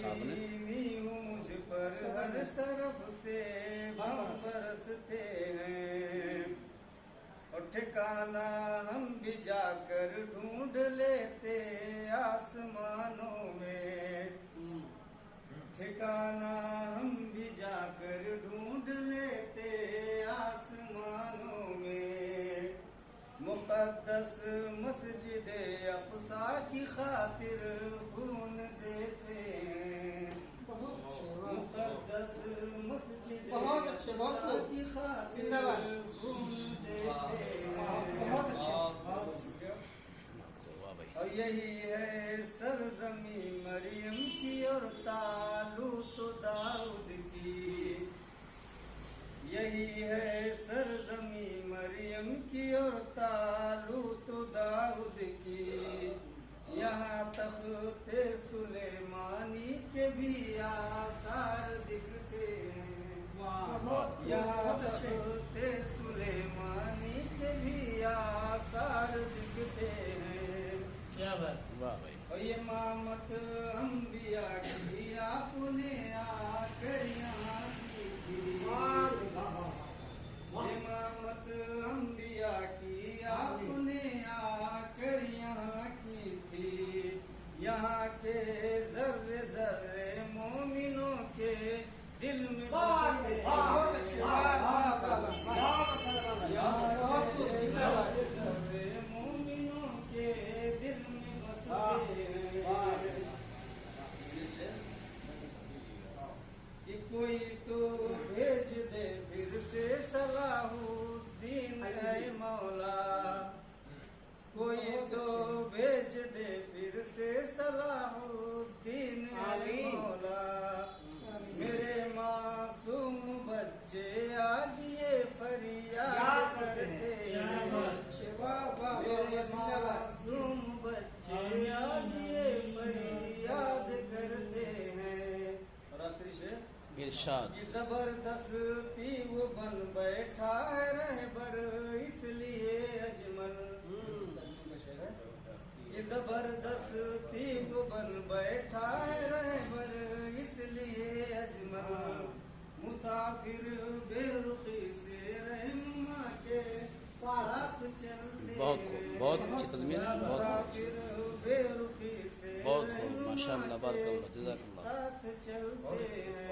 साहब ने। मुझ पर हर तरफ से बम बरसते हैं और ठिकाना हम भी जाकर ढूंढ लेते आसमानों में, ठिकाना हम भी जाकर ढूंढ लेते आसमानों में। मुक़द्दस मस्जिद अक़सा की खातिर खून देते हैं, मुक़द्दस मस्जिद अक़सा की खातिर खून देते हैं। और यही है सरजमी मरियम की और तालूत दाऊद की, यही है सरजमी मरियम की और तालूत दाऊद की। यहाँ तख्ते सुलेमानी के भी आसार दिखते हैं, यहाँ तख्ते सुलेमानी के भी आसार दिखते हैं। क्या बात, वाह भाई। और ये मामत अंबिया की आपने आकर यहाँ की थी, ये मामत अंबिया की आपने आकर यहाँ की थी। यहाँ के जर्रे जर्रे मोमिनों के दिल में बसते हैं, यहाँ के जर्रे मोमिनों के दिल में बसते हैं। कि कोई तो भेज दे फिर से सलाहुद्दीन है मौला, कोई तो भेज दे फिर से सलाहुद्दीन है मौला। मेरे मासूम बच्चे आज ये फरियाद करते हैं, मेरे मासूम बच्चे आज ये फरियाद करते हैं। और आखिरी से इरशाद। ये जबरदस्ती वो बन बैठा है रहबर इसलिए अजमल, ये जबरदस्ती वो बन बैठा है रहबर इसलिए अजमल। मुसाफिर बेरुखी से रहनुमा के साथ चलते, बहुत अच्छी तज़मीन है, मुसाफिर बेरुखी से बहुत खूब, माशाअल्लाह, बारकल्लाह, जज़ाकल्लाह। साथ चलते हैं।